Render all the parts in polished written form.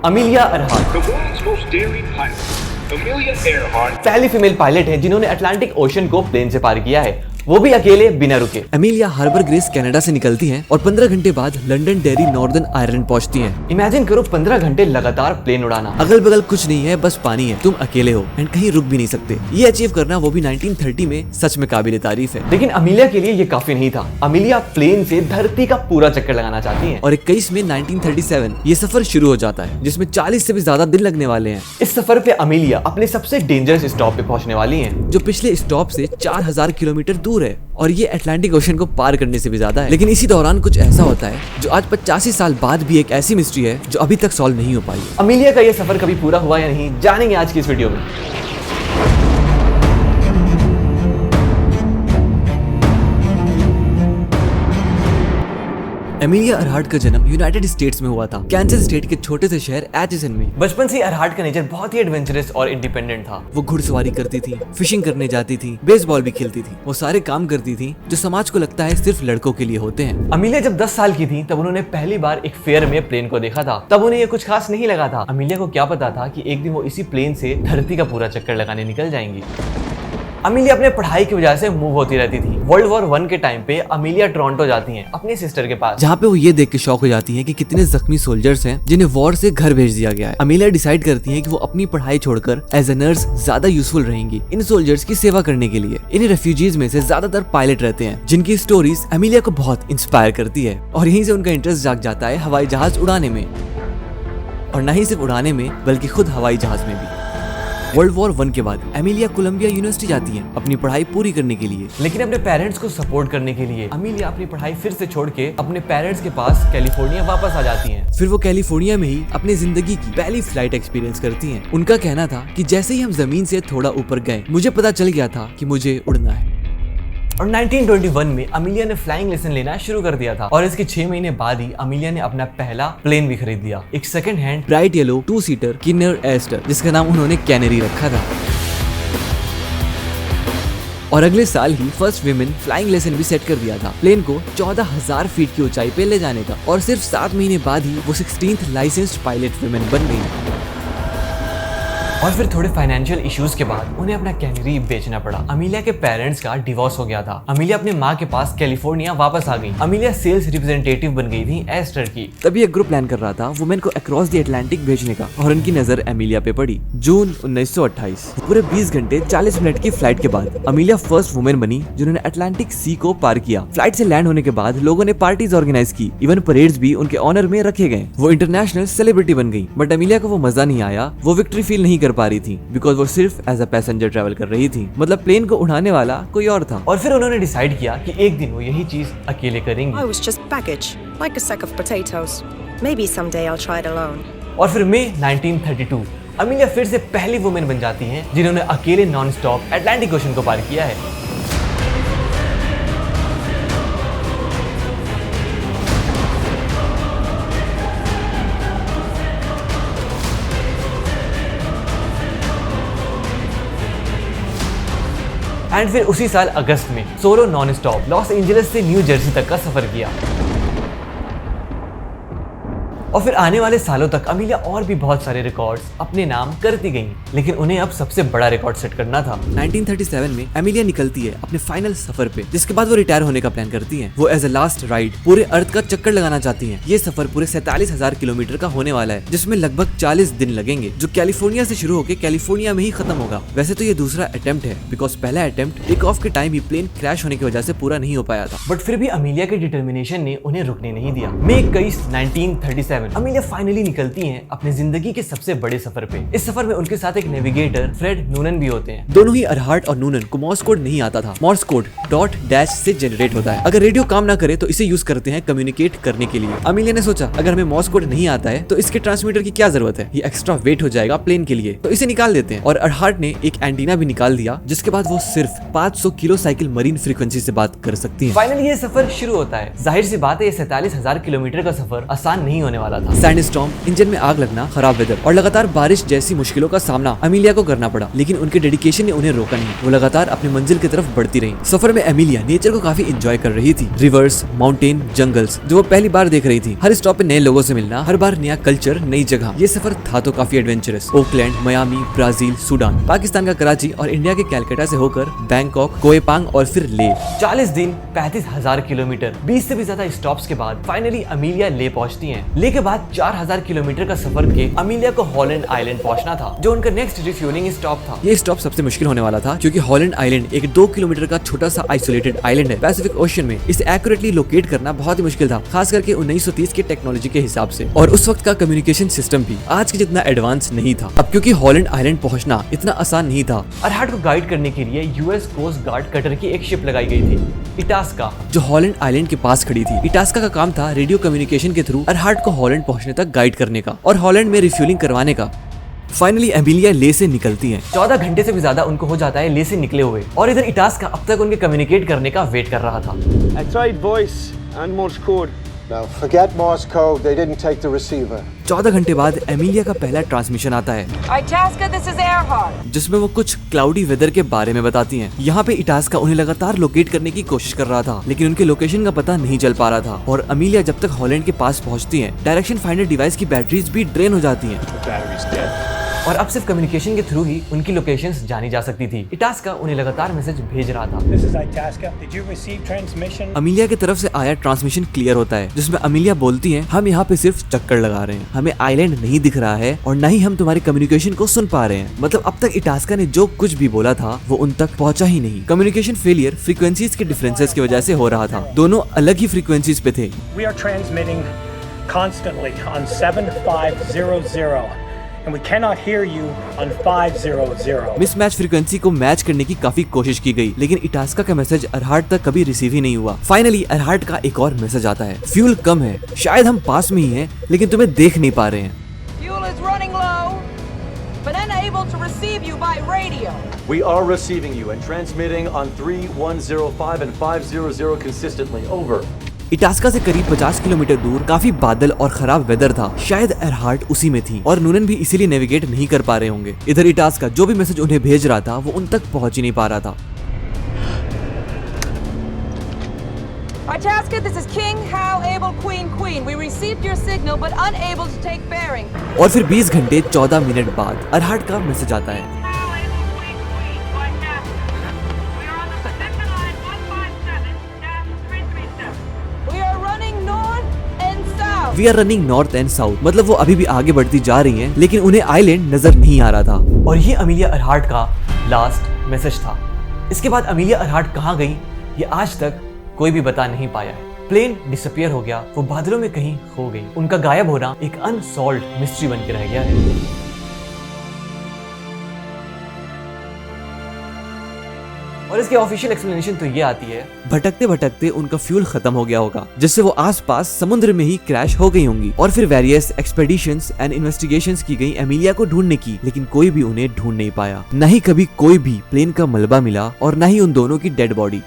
Amelia अरहाट पहली female pilot है जिन्होंने अटलांटिक ओशन को प्लेन से पार किया है, वो भी अकेले बिना रुके। अमीलिया हार्बर ग्रेस कनाडा से निकलती हैं और 15 घंटे बाद लंदन डेरी नॉर्दर्न आयरलैंड पहुंचती हैं। इमेजिन करो 15 घंटे लगातार प्लेन उड़ाना, अगल बगल कुछ नहीं है, बस पानी है, तुम अकेले हो एंड कहीं रुक भी नहीं सकते। ये अचीव करना वो भी 1930 में सच में काबिले तारीफ है। लेकिन अमीलिया के लिए ये काफी नहीं था। अमीलिया प्लेन से धरती का पूरा चक्कर लगाना चाहती है। और 21 में 1937 ये सफर शुरू हो जाता है जिसमें 40 से भी ज्यादा दिन लगने वाले हैं। इस सफर पे अमीलिया अपने सबसे डेंजरस स्टॉप पे पहुंचने वाली है, जो पिछले स्टॉप से 4000 किलोमीटर दूर है और ये अटलांटिक ओशन को पार करने से भी ज्यादा है। लेकिन इसी दौरान कुछ ऐसा होता है जो आज 85 साल बाद भी एक ऐसी मिस्ट्री है जो अभी तक सॉल्व नहीं हो पाई। अमीलिया का ये सफर कभी पूरा हुआ या नहीं, जानेंगे आज की इस वीडियो में। अमीलिया अरहाट का जन्म यूनाइटेड स्टेट्स में हुआ था, कैंसस स्टेट के छोटे से शहर एचिसन में। बचपन से अरहाट का नेचर बहुत ही एडवेंचरस और इंडिपेंडेंट था। वो घुड़सवारी करती थी, फिशिंग करने जाती थी, बेसबॉल भी खेलती थी। वो सारे काम करती थी जो समाज को लगता है सिर्फ लड़कों के लिए होते हैं। अमीलिया जब 10 साल की थी तब उन्होंने पहली बार एक फेयर में प्लेन को देखा था। तब उन्हें ये कुछ खास नहीं लगा था। अमीलिया को क्या पता था कि एक दिन वो इसी प्लेन से धरती का पूरा चक्कर लगाने निकल जाएंगी। अमीलिया अपने पढ़ाई की वजह से मूव होती रहती थी। वर्ल्ड वॉर 1 के टाइम पे अमीलिया टोरंटो जाती हैं अपनी सिस्टर के पास, जहाँ पे वो ये देख के शॉक हो जाती हैं कि कितने जख्मी सोल्जर्स हैं जिन्हें वॉर से घर भेज दिया गया है। अमीलिया डिसाइड करती हैं कि वो अपनी पढ़ाई छोड़कर एज ए नर्स ज्यादा यूजफुल रहेंगी इन सोल्जर्स की सेवा करने के लिए। इन रेफ्यूजीज में से ज्यादातर पायलट रहते हैं जिनकी स्टोरीज अमीलिया को बहुत इंस्पायर करती है और यहीं से उनका इंटरेस्ट जाग जाता है हवाई जहाज उड़ाने में। और न ही सिर्फ उड़ाने में बल्कि खुद हवाई जहाज में भी। वर्ल्ड वॉर 1 के बाद अमीलिया कोलंबिया यूनिवर्सिटी जाती है अपनी पढ़ाई पूरी करने के लिए। लेकिन अपने पेरेंट्स को सपोर्ट करने के लिए अमीलिया अपनी पढ़ाई फिर से छोड़ के अपने पेरेंट्स के पास कैलिफोर्निया वापस आ जाती हैं। फिर वो कैलिफोर्निया में ही अपनी जिंदगी की पहली फ्लाइट एक्सपीरियंस करती हैं। उनका कहना था कि जैसे ही हम जमीन से थोड़ा ऊपर गए मुझे पता चल गया था कि मुझे उड़ना है। और 1921 में अमीलिया ने फ्लाइंग लेसन लेना शुरू कर दिया था और इसके 6 महीने बाद ही अमीलिया ने अपना पहला प्लेन भी खरीद लिया, एक second hand bright yellow 2 seater Kinner Airster, जिसका नाम उन्होंने कैनरी रखा था। और अगले साल ही फर्स्ट विमेन फ्लाइंग लेसन भी सेट कर दिया था प्लेन को 14,000 फीट की ऊंचाई पे ले जाने का। और सिर्फ 7 महीने बाद ही वो 16th लाइसेंस्ड पायलट विमेन बन गई। और फिर थोड़े फाइनेंशियल इश्यूज के बाद उन्हें अपना कैनरी बेचना पड़ा। अमीलिया के पेरेंट्स का डिवोर्स हो गया था। अमीलिया अपने माँ के पास कैलिफोर्निया वापस आ गई। अमीलिया सेल्स रिप्रेजेंटेटिव बन गई थी एस्टर की। तभी एक ग्रुप प्लान कर रहा था वुमेन को अक्रॉस द अटलांटिक भेजने का और उनकी नजर अमीलिया पे पड़ी। जून 1928 पूरे 20 घंटे 40 मिनट की फ्लाइट के बाद अमीलिया फर्स्ट वुमेन बनी जिन्होंने अटलांटिक सी को पार किया। फ्लाइट से लैंड होने के बाद लोगों ने पार्टीज ऑर्गेनाइज की, इवन परेड्स भी उनके ऑनर में रखे गए। वो इंटरनेशनल सेलिब्रिटी बन गई। बट अमीलिया को वो मजा नहीं आया, वो विक्ट्री फील नहीं कर पा रही थी बिकॉज वो सिर्फ एज अ पैसेंजर ट्रैवल कर रही थी, मतलब प्लेन को उड़ाने वाला कोई और था। और फिर उन्होंने डिसाइड किया कि एक दिन वो यही चीज अकेले करेंगी। I was just baggage, like a sack of potatoes. Maybe someday I'll try it alone. और फिर मई 1932 अमीलिया फिर से पहली वुमेन बन जाती हैं जिन्होंने अकेले नॉन स्टॉप अटलांटिक ओशन को पार किया है। एंड फिर उसी साल अगस्त में solo non stop Los Angeles से न्यू जर्सी तक का सफर किया। और फिर आने वाले सालों तक अमीलिया और भी बहुत सारे रिकॉर्ड्स अपने नाम करती गईं, लेकिन उन्हें अब सबसे बड़ा रिकॉर्ड सेट करना था। 1937 में अमीलिया निकलती है अपने फाइनल सफर पे, जिसके बाद वो रिटायर होने का प्लान करती हैं। वो एज अ लास्ट राइड पूरे अर्थ का चक्कर लगाना चाहती हैं। ये सफर पूरे 47,000 किलोमीटर का होने वाला है, जिसमें लगभग 40 दिन लगेंगे, जो कैलिफोर्निया से शुरू होकर कैलिफोर्निया में ही खत्म होगा। वैसे तो ये दूसरा अटेम्प्ट है बिकॉज पहला अटेम्प्ट टेक ऑफ के टाइम ही प्लेन क्रैश होने की वजह से पूरा नहीं हो पाया था। बट फिर भी अमीलिया के डिटर्मिनेशन ने उन्हें रुकने नहीं दिया। मई 21, 1937 अमीलिया फाइनली निकलती हैं अपनी जिंदगी के सबसे बड़े सफर पे। इस सफर में उनके साथ एक नेविगेटर फ्रेड नूनन भी होते हैं। दोनों ही अरहाट और नूनन को मॉर्स कोड नहीं आता था। मॉर्स कोड डॉट डैश से जनरेट होता है। अगर रेडियो काम ना करे तो इसे यूज करते हैं कम्युनिकेट करने के लिए। अमीलिया ने सोचा अगर हमें मॉर्स कोड नहीं आता है तो इसके ट्रांसमीटर की क्या जरूरत है, ये एक्स्ट्रा वेट हो जाएगा प्लेन के लिए, तो इसे निकाल देते हैं। और अरहाट ने एक एंटीना भी निकाल दिया, जिसके बाद वो सिर्फ 500 किलो साइकिल मरीन फ्रीक्वेंसी से बात कर सकती है। फाइनली ये सफर शुरू होता है। जाहिर सी बात है ये 47,000 किलोमीटर का सफर आसान नहीं होने वाला वाला था। सैंड स्टॉर्म, इंजन में आग लगना, खराब वेदर और लगातार बारिश जैसी मुश्किलों का सामना अमीलिया को करना पड़ा, लेकिन उनके डेडिकेशन ने उन्हें रोका नहीं। वो लगातार अपनी मंजिल की तरफ बढ़ती रही। सफर में अमीलिया नेचर को काफी एंजॉय कर रही थी। रिवर्स, माउंटेन, जंगल्स जो वो पहली बार देख रही थी। हर स्टॉप पे नए लोगों से मिलना, हर बार नया कल्चर, नई जगह। ये सफर था तो काफी adventurous. Oakland, Miami, Brazil, Sudan, Pakistan का कराची और इंडिया के कैलकाटा से होकर बैंकॉक, कोएपांग और फिर ले। 40 दिन, 35,000 किलोमीटर, 20 से भी ज्यादा स्टॉप्स के बाद फाइनली अमीलिया ले पहुंचती हैं। ले के बाद 4,000 किलोमीटर का सफर के अमीलिया को हॉलैंड आइलैंड पहुंचना था, जो उनका नेक्स्ट रिफ्यूलिंग स्टॉप था। ये स्टॉप सबसे मुश्किल होने वाला था, क्योंकि हॉलैंड आइलैंड एक 2 किलोमीटर का छोटा सा आइसोलेटेड आइलैंड है पैसिफिक ओशन में। इसे एक्यूरेटली लोकेट करना बहुत ही मुश्किल था, खास करके 1930 के टेक्नोलॉजी के हिसाब से। और उस वक्त का कम्युनिकेशन सिस्टम भी आज के जितना एडवांस नहीं था। अब क्योंकि हॉलैंड आइलैंड पहुंचना इतना आसान नहीं था, अरहाट को गाइड करने के लिए यूएस कोस्ट गार्ड कटर की एक शिप लगाई गई थी, इटास्का, जो हॉलैंड आइलैंड के पास खड़ी थी। इटास्का का काम था रेडियो कम्युनिकेशन के थ्रू अरहाट को हॉलैंड पहुंचने तक गाइड करने का और हॉलैंड में रिफ्यूलिंग करवाने का। फाइनली अमीलिया ले से निकलती हैं। 14 घंटे से भी ज्यादा उनको हो जाता है ले से निकले हुए, और इधर इटास्का अब तक उनके कम्युनिकेट करने का वेट कर रहा था। I tried voice and Morse code. Now, forget Morse code. They didn't take the receiver. 14 घंटे बाद अमीलिया का पहला ट्रांसमिशन आता है, Itasca, this is Earhart. जिसमें वो कुछ क्लाउडी वेदर के बारे में बताती हैं। यहाँ पे इटास्का उन्हें लगातार लोकेट करने की कोशिश कर रहा था, लेकिन उनके लोकेशन का पता नहीं चल पा रहा था। और अमीलिया जब तक हॉलैंड के पास पहुँचती है, डायरेक्शन फाइंडर डिवाइस की बैटरीज भी ड्रेन हो जाती हैं। और अब सिर्फ कम्युनिकेशन के थ्रू ही उनकी लोकेशंस जानी जा सकती थी। इटास्का उन्हें लगातार मैसेज भेज रहा था। This is Itasca. Did you receive transmission? Amelia की तरफ से आया ट्रांसमिशन क्लियर होता है, जिसमें अमीलिया बोलती है, हम यहाँ पे सिर्फ चक्कर लगा रहे हैं, हमें आइलैंड नहीं दिख रहा है और न ही हम तुम्हारे कम्युनिकेशन को सुन पा रहे हैं। मतलब अब तक इटास्का ने जो कुछ भी बोला था वो उन तक पहुंचा ही नहीं। कम्युनिकेशन फेलियर फ्रीक्वेंसीज के डिफरेंसेस की वजह से हो रहा था। दोनों अलग ही फ्रीक्वेंसीज पे थे। We are transmitting constantly on 7500. And we cannot hear you on 500. Mismatch frequency को मैच करने की काफी कोशिश की गई, लेकिन इटास्का का मैसेज अरहाट तक कभी रिसीव ही नहीं हुआ। फाइनली अरहाट का एक और मैसेज आता है, फ्यूल कम है, शायद हम पास में ही हैं, लेकिन तुम्हें देख नहीं पा रहे हैं। Fuel is running low, but unable to receive you by radio. We are receiving you and transmitting on 3105 and 500 consistently. Over. Itasca से करीब 50 किलोमीटर दूर काफी बादल और खराब वेदर था। शायद अरहाट उसी में थी और नूनन भी इसीलिए नेविगेट नहीं कर पा रहे होंगे। इधर इटास्का जो भी मैसेज उन्हें भेज रहा था वो उन तक पहुंच ही नहीं पा रहा था। Itasca, this is King How Able Queen. We received your signal but unable to take bearing. और फिर 20 घंटे 14 मिनट बाद अरहाट का मैसेज आता है, we are running north and south. मतलब वो अभी भी आगे बढ़ती जा रही हैं, लेकिन उन्हें आइलैंड नजर नहीं आ रहा था। और ये अमीलिया अरहाट का लास्ट मैसेज था। इसके बाद अमीलिया अरहाट कहाँ गई ये आज तक कोई भी बता नहीं पाया है। प्लेन डिसअपियर हो गया, वो बादलों में कहीं खो गई। उनका गायब होना एक अनसॉल्व्ड मिस्ट्री बन के रह गया है। और इसकी ऑफिशियल एक्सप्लेनेशन तो ये आती है, भटकते भटकते उनका फ्यूल खत्म हो गया होगा, जिससे वो आसपास समुद्र में ही क्रैश हो गई होंगी। और फिर वेरियस एक्सपेडिशंस एंड इन्वेस्टिगेशंस की गई अमीलिया को ढूंढने की, लेकिन कोई भी उन्हें ढूंढ नहीं पाया। न ही कभी कोई भी प्लेन का मलबा मिला और न ही उन दोनों की डेड बॉडी।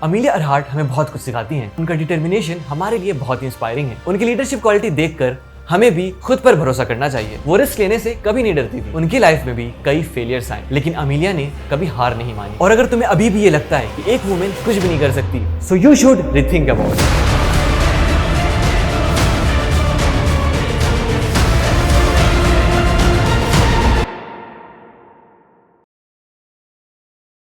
अमीलिया अरहाट हमें बहुत कुछ सिखाती हैं। उनका डिटर्मिनेशन हमारे लिए बहुत इंस्पायरिंग है। उनकी लीडरशिप क्वालिटी देखकर हमें भी खुद पर भरोसा करना चाहिए। वो रिस्क लेने से कभी नहीं डरती थी। उनकी लाइफ में भी कई फेलियर्स आए, लेकिन अमीलिया ने कभी हार नहीं मानी। और अगर तुम्हें अभी भी ये लगता है कि एक वुमेन कुछ भी नहीं कर सकती, so you should rethink about it.